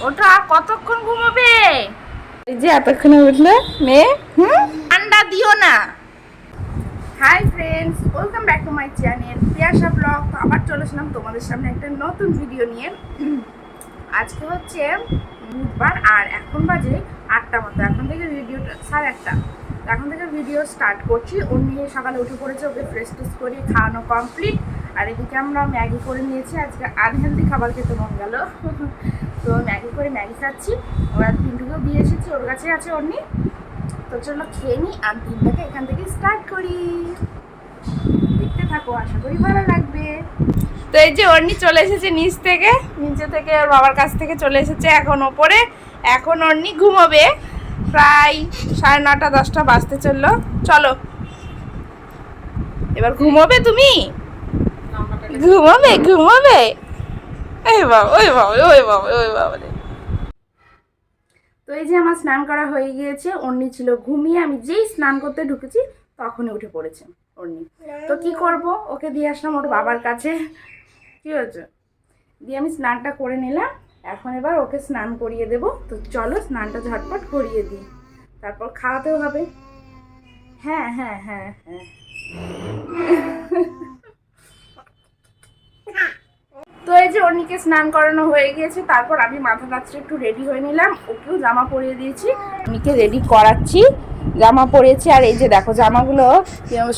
ওটা কতক্ষণ ঘুমাবে? এই যে এতক্ষণে উঠলে মেয়ে। ঠান্ডা দিও না। Hi friends, welcome back to my channel Piyasa blog. তো আবার চলে আসলাম তোমাদের সামনে একটা নতুন ভিডিও নিয়ে। আজকে হচ্ছে বুধবার আর এখন বাজে 8টা মতো। এখন থেকে ভিডিওটা 8:30। এখন থেকে ভিডিও স্টার্ট করছি। ওর নিয়ে সকালে উঠে পড়েছে, ওকে ফ্রেশ ট্রেশ করে খাওয়ানো কমপ্লিট। আর এদিকে আমরা ম্যাগি করে নিয়েছি, আজকে আনহেলদি খাবার খেতে মন গেল। তো ম্যাগি খাচ্ছি। ওরা তিনটুকেও দিয়ে এসেছি, ওর কাছে আছে অন্য। তো চলো খেয়ে নিই আর দিনটাকে এখান থেকে স্টার্ট করি। দেখতে থাকো, আশা করি ভালো লাগবে। তো এই যে অর্নি চলে এসেছে নিচে থেকে ওর বাবার কাছ থেকে চলে এসেছে এখন ওপরে। এখন অর্নি ঘুমোবে, প্রায় 9:30 10টা বাজতে চললো। চলো এবার ঘুমোবে তুমি, ঘুমোবে। এই বাবা ওই বাবা ওই বাবা ওই বাবা রে। তো এই যে আমার স্নান করা হয়ে গিয়েছে, অর্নি ছিল ঘুমিয়ে। আমি যেই স্নান করতে ঢুকেছি তখনই উঠে পড়েছে অর্নি। তো কি করব, ওকে দিয়ে আসলাম ওর বাবার কাছে। কি হয়েছে দিয়ে আমি স্নানটা করে নিলাম। এখন এবার ওকে স্নান করিয়ে দেব। তো চলো স্নানটা ঝটপট করিয়ে দিই, তারপর খাওয়াতেও হবে। হ্যাঁ হ্যাঁ হ্যাঁ হ্যাঁ। তো এই যে অর্নিকে স্নান করানো হয়ে গিয়েছে, তারপর আমি মাথা কাচতে একটু রেডি হয়ে নিলাম। ওকেও জামা পরিয়ে দিয়েছি, অর্নিকে রেডি করাচ্ছি। জামা পরিয়েছি আর এই যে দেখো জামাগুলো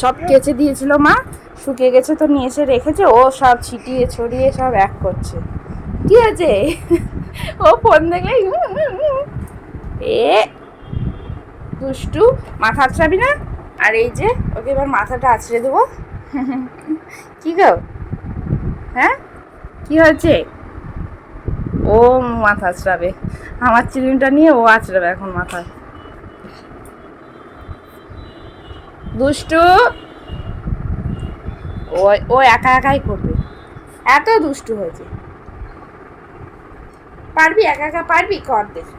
সব কেচে দিয়েছিল মা, শুকিয়ে গেছে। তো নিয়ে এসে রেখেছে, ও সব ছিটিয়ে ছড়িয়ে সব এক করছে। কি আছে ও ফোন দেখলেই এ দুষ্টু। মাথা আছড়াবি না। আর এই যে ওকে এবার মাথাটা আছড়ে দেবো। কি গো, হ্যাঁ কি হয়েছে? ও মাথা আছড়াবে, আমার চিরুনিটা নিয়ে ও আছড়াবে এখন মাথায়। দুষ্টু, ও একা একাই করবে, এত দুষ্টু হয়েছে। পারবি একা একা পারবি, কর দেখি।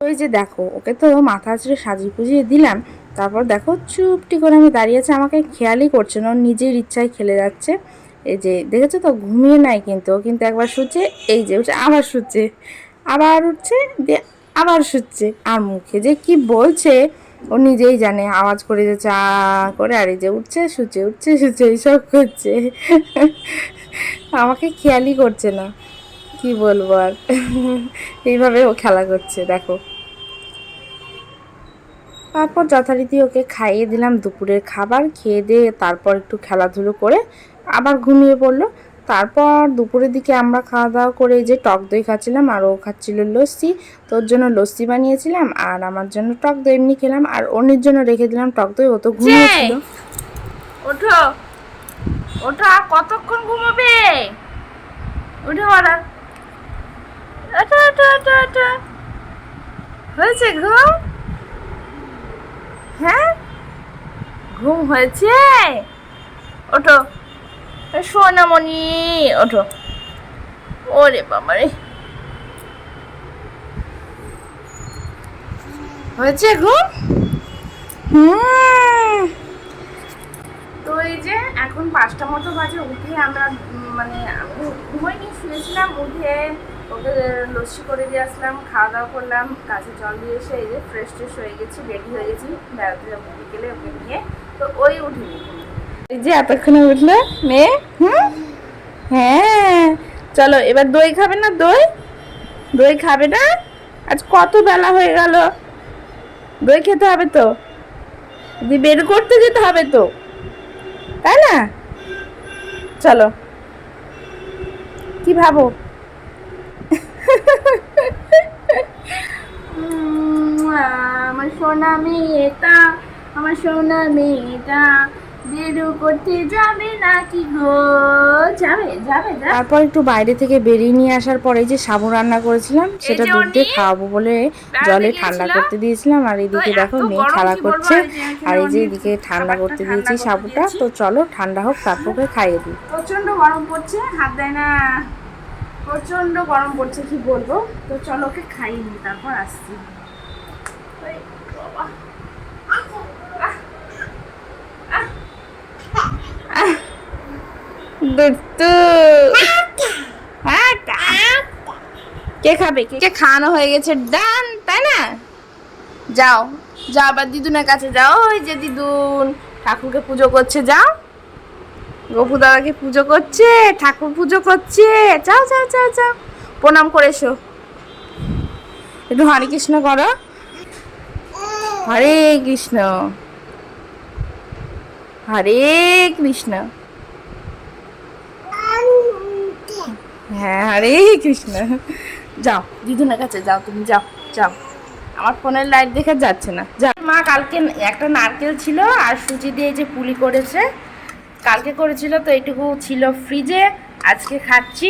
ওই যে দেখো ওকে তো মাথা আছড়ে সাজিয়ে পুজিয়ে দিলাম। তারপর দেখো চুপটি করে আমি দাঁড়িয়ে আছি, আমাকে খেয়ালই করছে না, ওর নিজের ইচ্ছায় খেলে যাচ্ছে। এই যে দেখেছো তো, ঘুমিয়ে নাই কিন্তু, ও কিন্তু একবার শুচ্ছে, এই যে উঠছে আবার শুচ্ছে, আবার উঠছে দিয়ে আবার শুচ্ছে। আর মুখে যে কি বলছে ও নিজেই জানে, আওয়াজ করে যে চা করে। আর এই যে উঠছে শুচ্ছে উঠছে শুচ্ছে এইসব করছে। আমাকে খেয়ালই করছে না, কি বলবো আর। এইভাবে ও খেলা করছে দেখো। তারপর যথারীতি ওকে খাইয়ে দিলাম দুপুরের খাবার। খেয়ে দিয়ে তারপর একটু খেলাধুলো করে আবার ঘুমিয়ে পড়লো। তারপর দুপুরের দিকে আমরা খাওয়া দাওয়া করে যে টক দই খাচ্ছিলাম, আর ও খাচ্ছিল লস্যি। তোর জন্য লস্যি বানিয়েছিলাম আর আমার জন্য টক দই এমনি খেলাম, আর অন্যের জন্য রেখে দিলাম টক দই। ও তো ঘুমিয়েছিল। ওঠো ওঠো, আর কতক্ষণ ঘুমাবে? উঠে পড়া, ওঠো ওঠো ওঠো ওঠো। হয়েছে ঘুম? হ্যাঁ ঘুম হয়েছে। ওঠো সোনামণি, ওঠো। ওরে বাবা রে, হয়েছে ঘুম? তো এই যে এখন 5টা মতো বাজে। উঠে আমরা মানে আমি ঘুমাইনি, শুয়েছিলাম। উঠে ওকে লস্যি করে দিয়ে আসলাম, খাওয়া দাওয়া করলাম, কাছে জল দিয়ে এসে এই যে ফ্রেশ ট্রেশ হয়ে গেছি, রেডি হয়ে গেছি বেড়াতে যাবো বিকেলে ওকে নিয়ে। তো ওই উঠিনি। এই যে এতক্ষণে উঠলে মেয়ে। হ্যাঁ চলো এবার দই খাবে না? দই খাবে না? আজ কত বেলা হয়ে গেল, দই খেতে হবে তো, বের করতে যেতে হবে তো, তাই না? চলো, কি ভাবো? আমার সোনা মেয়েটা, আমার সোনা মেয়েটা বেরু করতে যাবে নাকি গো? যাবে যাবে। তারপর একটু বাইরে থেকে বেরিয়ে নিয়ে আসার পরে যে সাবু রান্না করেছিলাম সেটা দুধ দিয়ে খাওয়াবো বলে জলে ঠান্ডা করতে দিয়েছিলাম। আর এদিকে দেখো মেয়ে খেলা করছে, আর এই যে এদিকে ঠান্ডা করতে দিয়েছি সাবুটা। তো চলো ঠান্ডা হোক তারপরে খাইয়ে দিই। প্রচন্ড গরম পড়ছে, হাত দেয় না, প্রচন্ড গরম পড়ছে, কি বলবো। তো চলো ওকে খাইয়ে নিই, তারপর আসছি। দুষ্টু কে খাবে? কে খাওয়ানো হয়ে গেছে ডান, তাই না? যাও যাও আবার দিদুনের কাছে যাও। ওই যে দিদুন ঠাকুরকে পুজো করছে, যাও। গপু দাদাকে পুজো করছে, ঠাকুর পুজো করছে। যাও যাও যাও যাও, প্রণাম করে এসো। একটু হরে কৃষ্ণ করো। হরে কৃষ্ণ হরে কৃষ্ণ। হ্যাঁ, হরে কৃষ্ণ। যাও দিদুনের কাছে যাও, তুমি যাও যাও। আমার ফোনের লাইট দেখে যাচ্ছে না। যা। মা কালকে একটা নারকেল ছিল আর সুজি দিয়ে যে পুলি করেছে, কালকে করেছিল তো এইটুকু ছিল ফ্রিজে, আজকে খাচ্ছি।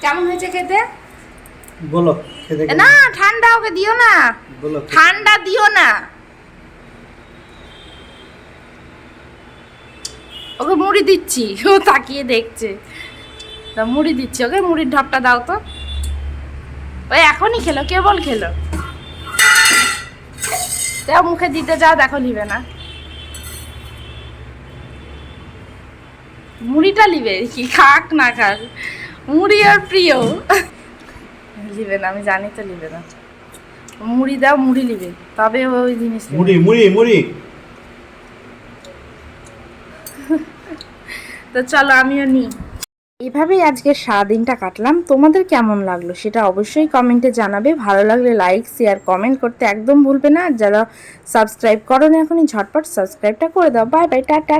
কেমন হয়েছে খেতে? বলো খেতে না ঠান্ডা ওকে দিও না, বলো ঠান্ডা দিও না ওকে। মুড়ি দিচ্ছি, ও তাকিয়ে দেখছে। তা মুড়ি দিচ্ছি ওকে, মুড়ির ঢপটা দাও তো। ওই এখনই খেলো, কেবল খেলো। তাও মুখে দিতে যাও, দেখো নিবে না। মুড়িটা নিবে কি, খাক না খাক, মুড়ি ওর প্রিয়। নিবে না, আমি জানি তো নিবে না। মুড়ি দাও, মুড়ি নিবে, তবে ওই জিনিস নিবে। মুড়ি মুড়ি মুড়ি। তো চলো আমিও নিই। এভাবেই আজকে সারাদিনটা কাটলাম। তোমাদের কেমন লাগলো সেটা অবশ্যই কমেন্টে জানাবে। ভালো লাগলে লাইক শেয়ার কমেন্ট করতে একদম ভুলবে না। আর যারা সাবস্ক্রাইব করো না এখনই ঝটপট সাবস্ক্রাইবটা করে দাও। Bye bye, tata.